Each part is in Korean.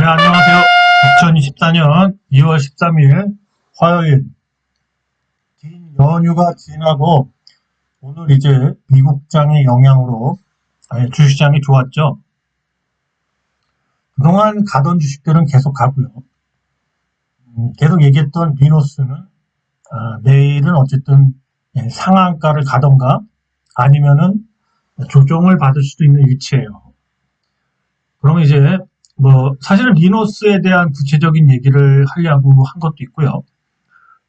안녕하세요. 2024년 2월 13일 화요일 긴 연휴가 지나고 오늘 이제 미국장의 영향으로 주식시장이 좋았죠. 그동안 가던 주식들은 계속 가고요. 계속 얘기했던 리노스는 내일은 어쨌든 상한가를 가던가 아니면은 조정을 받을 수도 있는 위치예요. 그러면 이제 사실은 리노스에 대한 구체적인 얘기를 하려고 한 것도 있고요.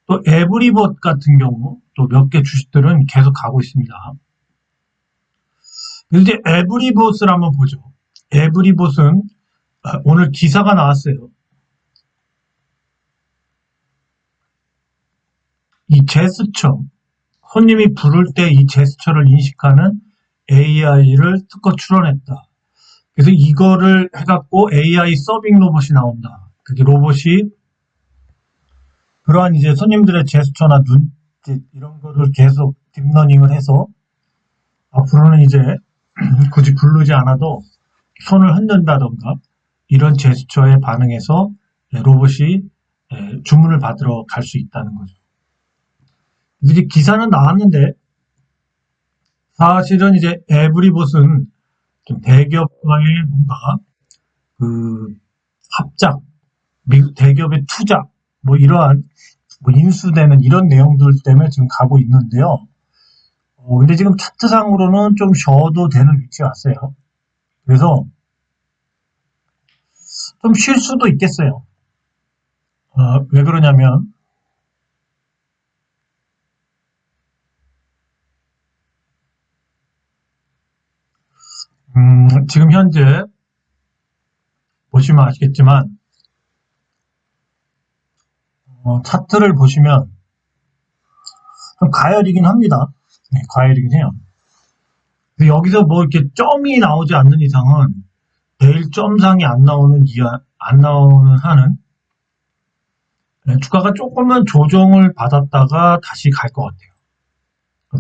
또 에브리봇 같은 경우 또 몇 개 주식들은 계속 가고 있습니다. 그래서 이제 에브리봇을 한번 보죠. 에브리봇은 오늘 기사가 나왔어요. 이 제스처, 손님이 부를 때 이 제스처를 인식하는 AI를 특허 출원했다. 그래서 이거를 해갖고 AI 서빙 로봇이 나온다. 그게 로봇이 그러한 이제 손님들의 제스처나 눈짓 이런 거를 계속 딥러닝을 해서 앞으로는 이제 굳이 부르지 않아도 손을 흔든다던가 이런 제스처에 반응해서 로봇이 주문을 받으러 갈 수 있다는 거죠. 이제 기사는 나왔는데 사실은 이제 에브리봇은 좀 대기업과의 뭔가 합작, 미국 대기업의 투자, 이러한 인수되는 이런 내용들 때문에 지금 가고 있는데요. 근데 지금 차트상으로는 좀 쉬어도 되는 위치에 왔어요. 그래서 좀 쉴 수도 있겠어요. 왜 그러냐면 지금 현재 보시면 아시겠지만 차트를 보시면 좀 가열이긴 합니다. 네, 가열이긴 해요. 여기서 이렇게 점이 나오지 않는 이상은 내일 점상이 안 나오는 한은 주가가 조금은 조정을 받았다가 다시 갈 것 같아요.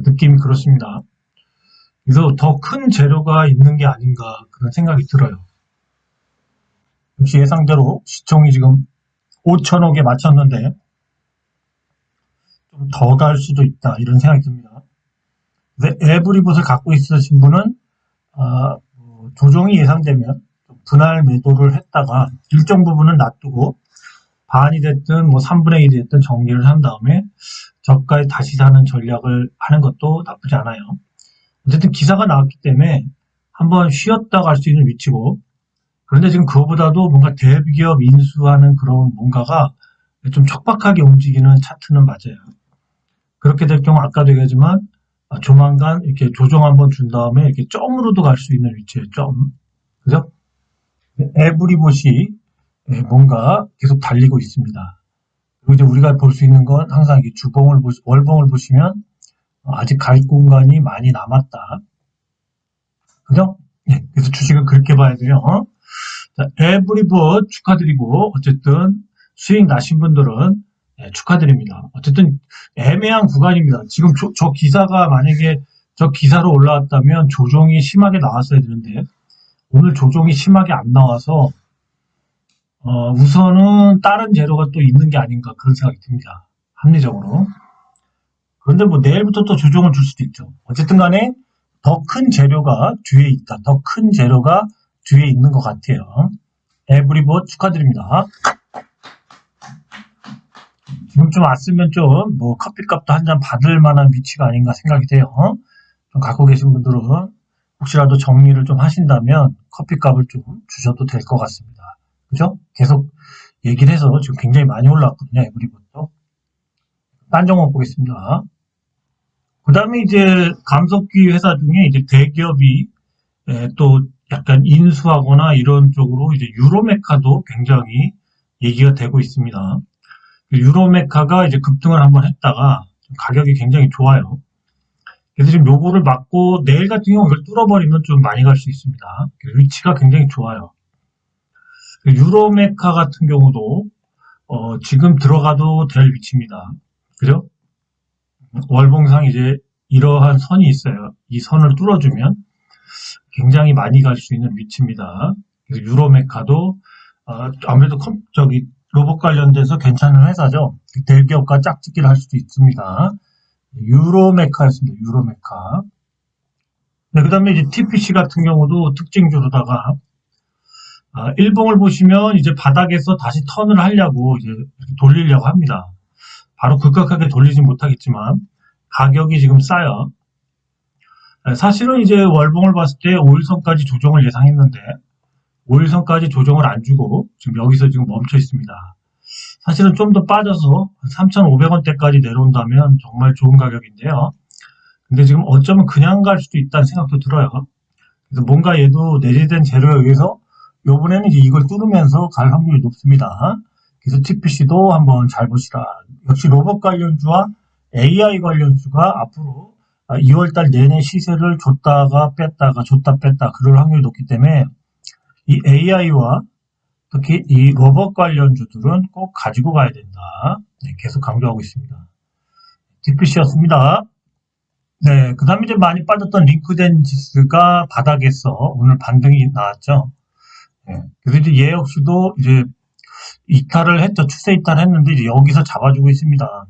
느낌이 그렇습니다. 그래서 더 큰 재료가 있는 게 아닌가 그런 생각이 들어요. 역시 예상대로 시총이 지금 5천억에 맞췄는데 좀 더 갈 수도 있다 이런 생각이 듭니다. 근데 에브리봇을 갖고 있으신 분은 조정이 예상되면 분할 매도를 했다가 일정 부분은 놔두고 반이 됐든 3분의 1이 됐든 정리를 한 다음에 저가에 다시 사는 전략을 하는 것도 나쁘지 않아요. 어쨌든 기사가 나왔기 때문에 한번 쉬었다 갈 수 있는 위치고, 그런데 지금 그거보다도 뭔가 대기업 인수하는 그런 뭔가가 좀 척박하게 움직이는 차트는 맞아요. 그렇게 될 경우 아까도 얘기하지만 조만간 이렇게 조정 한번 준 다음에 이렇게 점으로도 갈 수 있는 위치예요. 점. 그죠? 에브리봇이 뭔가 계속 달리고 있습니다. 그리고 이제 우리가 볼 수 있는 건 항상 이게 월봉을 보시면 아직 갈 공간이 많이 남았다. 그죠? 네, 그래서 주식은 그렇게 봐야 돼요. 자, 에브리봇 축하드리고 어쨌든 수익 나신 분들은 축하드립니다. 어쨌든 애매한 구간입니다. 지금 저 기사가 만약에 저 기사로 올라왔다면 조정이 심하게 나왔어야 되는데 오늘 조정이 심하게 안 나와서 우선은 다른 재료가 또 있는 게 아닌가 그런 생각이 듭니다. 합리적으로. 그런데 내일부터 또 조정을 줄 수도 있죠. 어쨌든 간에 더 큰 재료가 뒤에 있다. 더 큰 재료가 뒤에 있는 것 같아요. 에브리봇 축하드립니다. 지금쯤 왔으면 좀 커피값도 한 잔 받을 만한 위치가 아닌가 생각이 돼요. 좀 갖고 계신 분들은 혹시라도 정리를 좀 하신다면 커피값을 좀 주셔도 될 것 같습니다. 그죠? 계속 얘기를 해서 지금 굉장히 많이 올라왔거든요. 에브리봇도. 딴 종목 보겠습니다. 그 다음에 이제 감속기 회사 중에 이제 대기업이 또 약간 인수하거나 이런 쪽으로 이제 유로메카도 굉장히 얘기가 되고 있습니다. 유로메카가 이제 급등을 한번 했다가 가격이 굉장히 좋아요. 그래서 지금 요거를 맞고 내일 같은 경우 이걸 뚫어버리면 좀 많이 갈 수 있습니다. 위치가 굉장히 좋아요. 유로메카 같은 경우도 지금 들어가도 될 위치입니다. 그죠? 월봉상 이제 이러한 선이 있어요. 이 선을 뚫어주면 굉장히 많이 갈 수 있는 위치입니다. 그래서 유로메카도 아무래도 로봇 관련돼서 괜찮은 회사죠. 대기업과 짝짓기를 할 수도 있습니다. 유로메카였습니다. 유로메카. 네, 그 다음에 이제 TPC 같은 경우도 특징주로다가, 일봉을 보시면 이제 바닥에서 다시 턴을 하려고 이제 이렇게 돌리려고 합니다. 바로 급격하게 돌리진 못하겠지만, 가격이 지금 싸요. 사실은 이제 월봉을 봤을 때 5일선까지 조정을 예상했는데, 5일선까지 조정을 안 주고, 지금 여기서 지금 멈춰 있습니다. 사실은 좀 더 빠져서 3,500원대까지 내려온다면 정말 좋은 가격인데요. 근데 지금 어쩌면 그냥 갈 수도 있다는 생각도 들어요. 그래서 뭔가 얘도 내재된 재료에 의해서 요번에는 이제 이걸 뚫으면서 갈 확률이 높습니다. 그래서 TPC도 한번 잘 보시라. 역시 로봇 관련주와 AI 관련주가 앞으로 2월달 내내 시세를 줬다가 뺐다가 줬다 뺐다 그럴 확률이 높기 때문에 이 AI와 특히 이 로봇 관련주들은 꼭 가지고 가야 된다. 네, 계속 강조하고 있습니다. TPC였습니다. 네, 그 다음에 이제 많이 빠졌던 링크된 지수가 바닥에서 오늘 반등이 나왔죠. 네, 그래서 이제 얘 역시도 이제 이탈을 했죠. 추세 이탈을 했는데 이제 여기서 잡아주고 있습니다.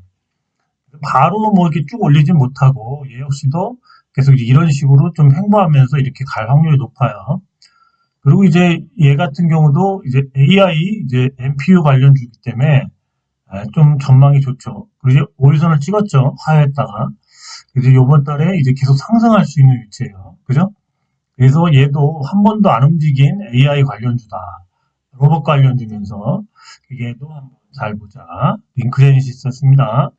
바로 뭐 이렇게 쭉 올리진 못하고 얘 역시도 계속 이제 이런 식으로 좀 횡보하면서 이렇게 갈 확률이 높아요. 그리고 이제 얘 같은 경우도 이제 AI, 이제 NPU 관련주기 때문에 좀 전망이 좋죠. 그리고 이제 5일선을 찍었죠. 하회했다가. 그래서 이번 달에 이제 계속 상승할 수 있는 위치예요. 그죠? 그래서 얘도 한 번도 안 움직인 AI 관련주다. 로봇 관련주면서 얘도 한번 잘 보자. 링크제니시스였습니다.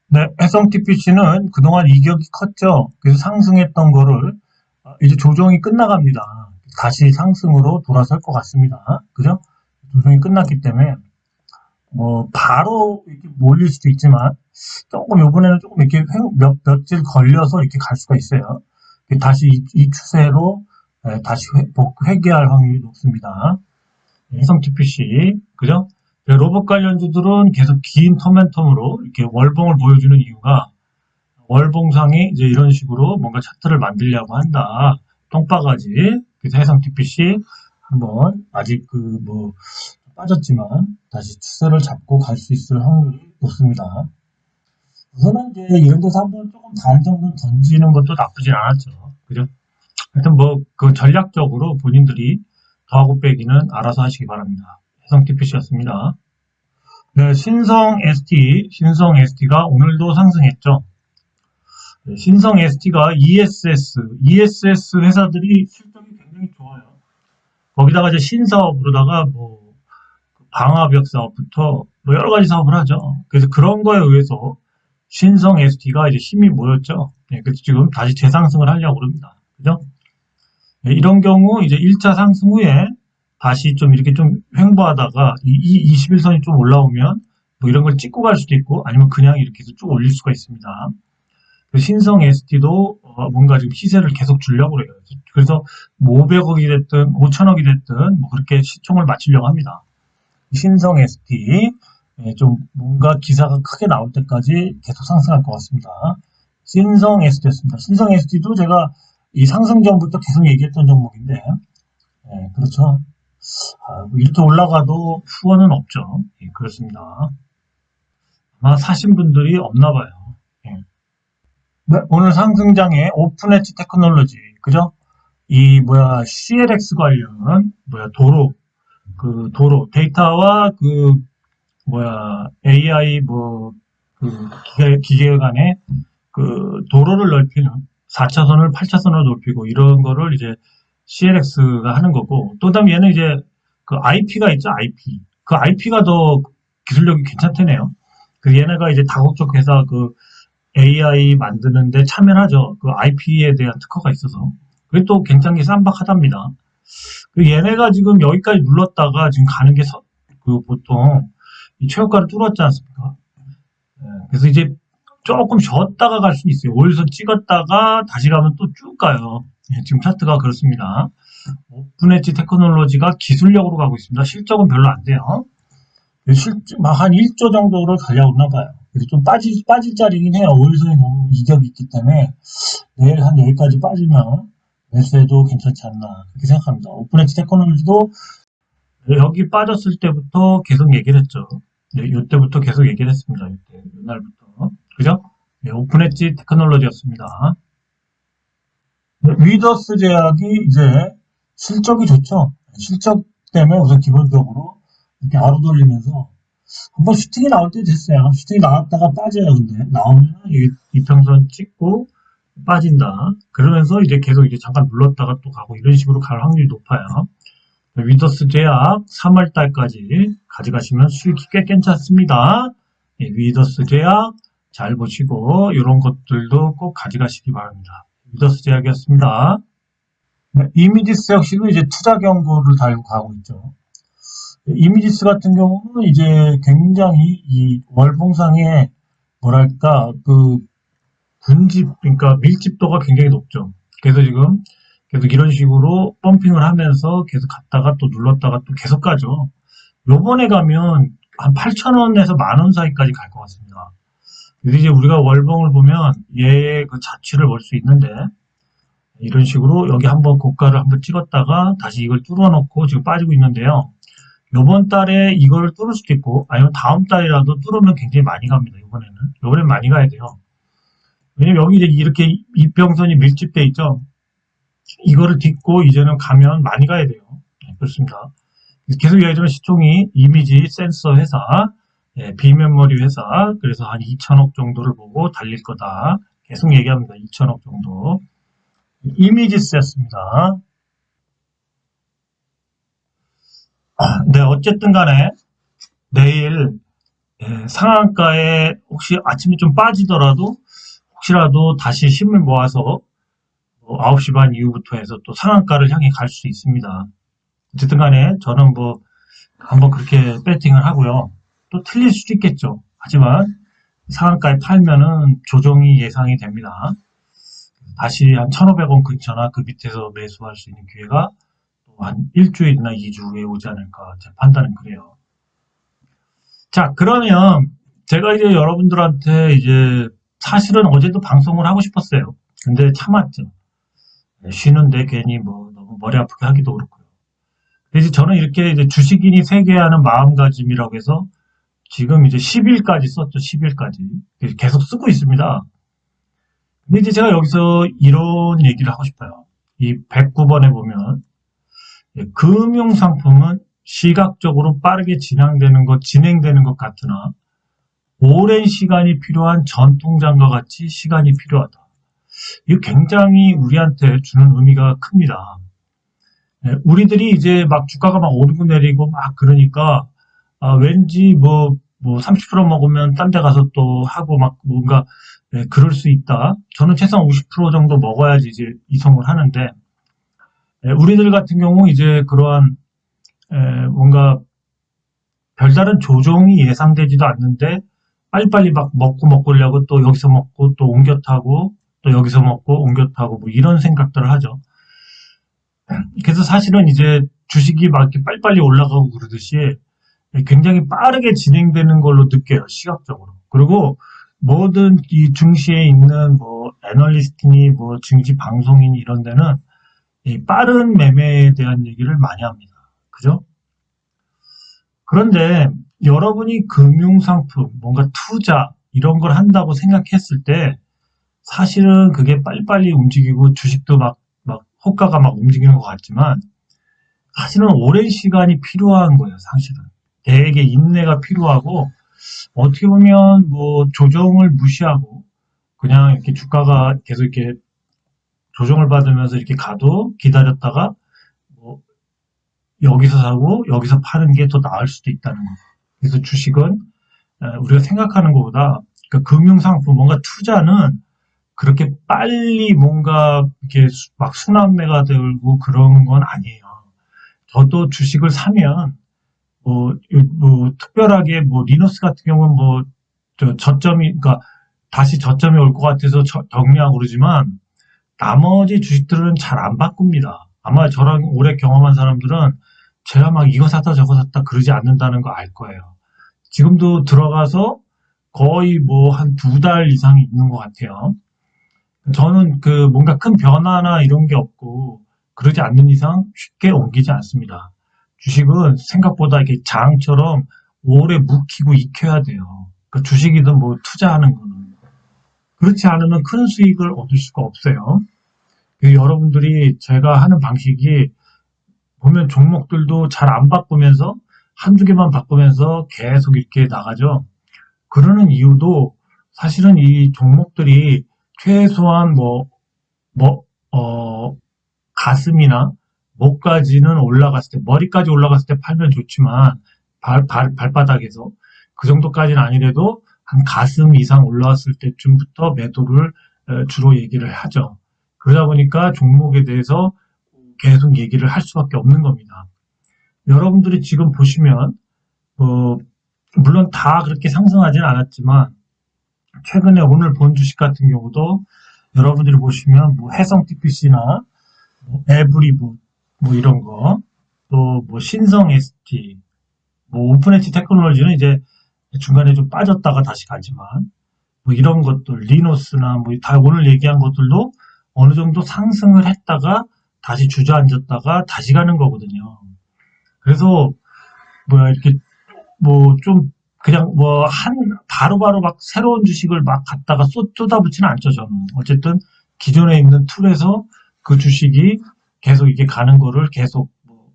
네, 해성 TPC는 그동안 이격이 컸죠. 그래서 상승했던 거를 이제 조정이 끝나갑니다. 다시 상승으로 돌아설 것 같습니다. 그죠? 조정이 끝났기 때문에 뭐 바로 이렇게 몰릴 수도 있지만 조금 이번에는 조금 이렇게 며칠 걸려서 이렇게 갈 수가 있어요. 다시 이 추세로 다시 회귀할 확률이 높습니다. 해성 TPC 그죠? 로봇 관련주들은 계속 긴 터멘텀으로 이렇게 월봉을 보여주는 이유가 월봉상이 이제 이런 식으로 뭔가 차트를 만들려고 한다. 똥바가지. 그래서 해성 TPC 한번 아직 빠졌지만 다시 추세를 잡고 갈 수 있을 확률이 높습니다. 우선은 이제 이런 데서 한번 조금 단 정도 던지는 것도 나쁘진 않았죠. 그죠? 하여튼 그 전략적으로 본인들이 더하고 빼기는 알아서 하시기 바랍니다. 해성 TPC였습니다. 네, 신성 ST가 오늘도 상승했죠. 네, 신성 ST가 ESS 회사들이 실적이 굉장히 좋아요. 거기다가 이제 신사업으로다가 방화벽 사업부터 여러 가지 사업을 하죠. 그래서 그런 거에 의해서 신성 ST가 이제 힘이 모였죠. 네, 그래서 지금 다시 재상승을 하려고 합니다. 그죠? 네, 이런 경우 이제 1차 상승 후에 다시 좀 이렇게 좀 횡보하다가 이 21선이 좀 올라오면 이런 걸 찍고 갈 수도 있고 아니면 그냥 이렇게 해서 쭉 올릴 수가 있습니다. 신성 ST도 뭔가 지금 시세를 계속 주려고 그래요. 그래서 500억이 됐든 5천억이 됐든 그렇게 시총을 맞추려고 합니다. 신성 ST 좀 뭔가 기사가 크게 나올 때까지 계속 상승할 것 같습니다. 신성 ST였습니다. 신성 ST도 제가 이 상승 전부터 계속 얘기했던 종목인데 그렇죠. 이렇게 올라가도 후원은 없죠. 그렇습니다. 아마 사신 분들이 없나 봐요. 네, 오늘 상승장에 오픈 엣지 테크놀로지, 그죠? CLX 관련, 도로, 데이터와 AI, 기계 간의 도로를 넓히는 4차선을 8차선으로 넓히고 이런 거를 이제 CLX가 하는 거고, 또 다음에 얘는 이제 IP가 있죠, IP. IP가 더 기술력이 괜찮다네요. 얘네가 이제 다국적 회사 AI 만드는데 참여를 하죠. IP에 대한 특허가 있어서. 그게 또 굉장히 쌈박하답니다. 얘네가 지금 여기까지 눌렀다가 지금 가는 게 보통 이 최고가를 뚫었지 않습니까? 그래서 이제 조금 쉬었다가 갈 수 있어요. 5일선 찍었다가 다시 가면 또 쭉 가요. 지금 차트가 그렇습니다. 오픈 엣지 테크놀로지가 기술력으로 가고 있습니다. 실적은 별로 안 돼요. 한 1조 정도로 가려고 하나 봐요. 그래서 좀 빠질 자리긴 해요. 5일선이 너무 이격이 있기 때문에 내일 한 여기까지 빠지면 매수해도 괜찮지 않나 그렇게 생각합니다. 오픈 엣지 테크놀로지도 여기 빠졌을 때부터 계속 얘기를 했죠. 네, 이때부터 계속 얘기를 했습니다. 이때, 옛날부터. 그죠? 네, 오픈 엣지 테크놀로지였습니다. 네, 위더스 제약이 이제 실적이 좋죠. 실적 때문에 우선 기본적으로 이렇게 알아 돌리면서 한번 슈팅이 나올 때 됐어요. 슈팅이 나왔다가 빠져요. 근데 나오면 이평선 찍고 빠진다. 그러면서 이제 계속 이제 잠깐 눌렀다가 또 가고 이런 식으로 갈 확률이 높아요. 위더스 제약 3월 달까지 가져가시면 수익이 꽤 괜찮습니다. 예, 위더스 제약 잘 보시고 이런 것들도 꼭 가져가시기 바랍니다. 위더스 제약이었습니다. 네, 이미지스 역시도 이제 투자 경고를 달고 가고 있죠. 이미지스 같은 경우는 이제 굉장히 이 월봉상의 뭐랄까 그 군집 그러니까 밀집도가 굉장히 높죠. 그래서 지금 계속 이런 식으로 펌핑을 하면서 계속 갔다가 또 눌렀다가 또 계속 가죠. 요번에 가면 한 8,000원에서 10,000원 사이까지 갈 것 같습니다. 그래서 이제 우리가 월봉을 보면 얘의 그 자취를 볼 수 있는데 이런 식으로 여기 한번 고가를 한번 찍었다가 다시 이걸 뚫어놓고 지금 빠지고 있는데요. 요번 달에 이걸 뚫을 수도 있고 아니면 다음 달이라도 뚫으면 굉장히 많이 갑니다. 요번엔 많이 가야 돼요. 왜냐면 여기 이제 이렇게 이평선이 밀집돼 있죠. 이거를 딛고 이제는 가면 많이 가야 돼요. 네, 그렇습니다. 계속 얘기하지만 시총이 이미지 센서 회사, 예, 비메모리 회사, 그래서 한 2천억 정도를 보고 달릴 거다. 계속 얘기합니다. 2천억 정도. 이미지스였습니다. 네, 어쨌든 간에 내일 예, 상한가에 혹시 아침에 좀 빠지더라도 혹시라도 다시 힘을 모아서 9시 반 이후부터 해서 또 상한가를 향해 갈 수 있습니다. 어쨌든 간에 저는 뭐 한번 그렇게 배팅을 하고요. 또 틀릴 수도 있겠죠. 하지만 상한가에 팔면은 조정이 예상이 됩니다. 다시 한 1,500원 근처나 그 밑에서 매수할 수 있는 기회가 또 한 일주일이나 2주 후에 오지 않을까 제 판단은 그래요. 자, 그러면 제가 이제 여러분들한테 이제 사실은 어제도 방송을 하고 싶었어요. 근데 참았죠. 쉬는데 괜히 뭐 너무 머리 아프게 하기도 그렇고요. 그래서 저는 이렇게 이제 주식인이 세계하는 마음가짐이라고 해서 지금 이제 10일까지 썼죠. 10일까지. 계속 쓰고 있습니다. 근데 이제 제가 여기서 이런 얘기를 하고 싶어요. 이 109번에 보면 금융상품은 시각적으로 빠르게 진행되는 것 같으나 오랜 시간이 필요한 전통장과 같이 시간이 필요하다. 이거 굉장히 우리한테 주는 의미가 큽니다. 우리들이 이제 막 주가가 막 오르고 내리고 막 그러니까 왠지 뭐 30% 먹으면 딴 데 가서 또 하고 막 뭔가 그럴 수 있다. 저는 최소한 50% 정도 먹어야지 이제 이성을 하는데 우리들 같은 경우 이제 그러한 뭔가 별다른 조정이 예상되지도 않는데 빨리빨리 막 먹고 그러려고 또 여기서 먹고 또 옮겨 타고 또 여기서 먹고 옮겨 타고 뭐 이런 생각들을 하죠. 그래서 사실은 이제 주식이 막 이렇게 빨리빨리 올라가고 그러듯이 굉장히 빠르게 진행되는 걸로 느껴요, 시각적으로. 그리고 모든 이 증시에 있는 뭐 애널리스트니 뭐 증시 방송인 이런 데는 이 빠른 매매에 대한 얘기를 많이 합니다. 그죠? 그런데 여러분이 금융상품, 뭔가 투자 이런 걸 한다고 생각했을 때 사실은 그게 빨리빨리 움직이고 주식도 막 호가가 막 움직이는 것 같지만 사실은 오랜 시간이 필요한 거예요, 사실은. 되게 인내가 필요하고 어떻게 보면 뭐 조정을 무시하고 그냥 이렇게 주가가 계속 이렇게 조정을 받으면서 이렇게 가도 기다렸다가 뭐 여기서 사고 여기서 파는 게 더 나을 수도 있다는 거죠. 그래서 주식은 우리가 생각하는 것보다 그러니까 금융상품 뭔가 투자는 그렇게 빨리 뭔가 이렇게 막 순환매가 되고 그런 건 아니에요. 저도 주식을 사면 뭐 특별하게 뭐 리너스 같은 경우는 뭐 저점이 그러니까 다시 저점이 올 것 같아서 정리하고 그러지만 나머지 주식들은 잘 안 바꿉니다. 아마 저랑 오래 경험한 사람들은 제가 막 이거 샀다 저거 샀다 그러지 않는다는 거 알 거예요. 지금도 들어가서 거의 뭐 한 2달 이상이 있는 것 같아요. 저는 그 뭔가 큰 변화나 이런 게 없고 그러지 않는 이상 쉽게 옮기지 않습니다. 주식은 생각보다 이렇게 장처럼 오래 묵히고 익혀야 돼요. 그 주식이든 뭐 투자하는 거는. 그렇지 않으면 큰 수익을 얻을 수가 없어요. 여러분들이 제가 하는 방식이 보면 종목들도 잘 안 바꾸면서 한두 개만 바꾸면서 계속 이렇게 나가죠. 그러는 이유도 사실은 이 종목들이 최소한 뭐, 어, 가슴이나 목까지는 올라갔을 때, 머리까지 올라갔을 때 팔면 좋지만, 발바닥에서 그 정도까지는 아니래도 한 가슴 이상 올라왔을 때쯤부터 매도를 주로 얘기를 하죠. 그러다 보니까 종목에 대해서 계속 얘기를 할 수밖에 없는 겁니다. 여러분들이 지금 보시면, 물론 다 그렇게 상승하지는 않았지만, 최근에 오늘 본 주식 같은 경우도 여러분들이 보시면 뭐 해성 TPC나 뭐 에브리보 뭐 이런 거, 또 뭐 신성 ST, 뭐 오픈 엣지 테크놀로지는 이제 중간에 좀 빠졌다가 다시 가지만 뭐 이런 것들 리노스나 뭐 다 오늘 얘기한 것들도 어느 정도 상승을 했다가 다시 주저앉았다가 다시 가는 거거든요. 그래서 뭐야 이렇게 뭐 좀 그냥 뭐 바로바로 막 새로운 주식을 막 갖다가 쏟아붓지는 않죠, 저는. 어쨌든 기존에 있는 툴에서 그 주식이 계속 이게 가는 거를 계속 뭐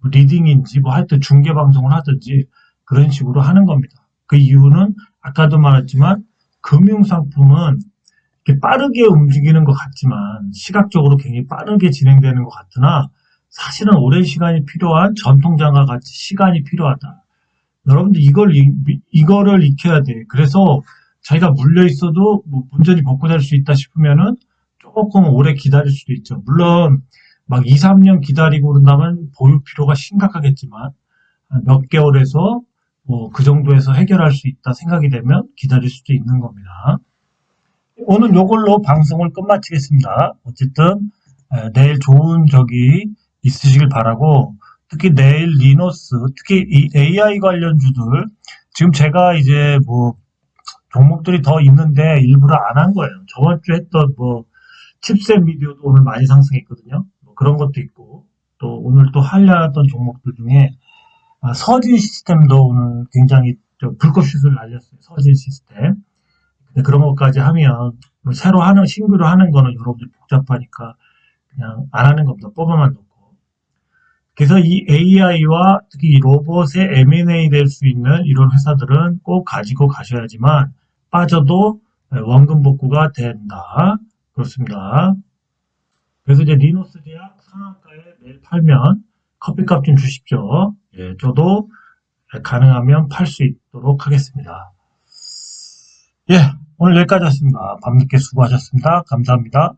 리딩인지 뭐 하여튼 중계 방송을 하든지 그런 식으로 하는 겁니다. 그 이유는 아까도 말했지만 금융 상품은 이렇게 빠르게 움직이는 것 같지만 시각적으로 굉장히 빠르게 진행되는 것 같으나 사실은 오랜 시간이 필요한 전통장과 같이 시간이 필요하다. 여러분들 이거를 익혀야 돼. 그래서 자기가 물려 있어도 뭐 온전히 복구될 수 있다 싶으면은 조금 오래 기다릴 수도 있죠. 물론 막 2, 3년 기다리고 그런다면 보유 필요가 심각하겠지만 몇 개월에서 뭐 그 정도에서 해결할 수 있다 생각이 되면 기다릴 수도 있는 겁니다. 오늘 요걸로 방송을 끝마치겠습니다. 어쨌든 내일 좋은 적이 있으시길 바라고 특히 내일 리노스, 특히 이 AI 관련주들 지금 제가 이제 뭐 종목들이 더 있는데 일부러 안 한 거예요. 저번 주에 했던 뭐 칩셋 미디어도 오늘 많이 상승했거든요. 뭐 그런 것도 있고 또 오늘 또 하려던 종목들 중에 서진 시스템도 오늘 굉장히 불꽃슛을 날렸어요. 서진 시스템. 근데 그런 것까지 하면 뭐 새로 하는 신규로 하는 거는 여러분들 복잡하니까 그냥 안 하는 겁니다. 뽑아만 놓고. 그래서 이 AI와 특히 이 로봇의 M&A 될 수 있는 이런 회사들은 꼭 가지고 가셔야지만 빠져도 원금 복구가 된다. 그렇습니다. 그래서 이제 리노스 제약 상한가에 매일 팔면 커피값 좀 주십시오. 예, 저도 가능하면 팔 수 있도록 하겠습니다. 예, 오늘 여기까지 했습니다. 밤늦게 수고하셨습니다. 감사합니다.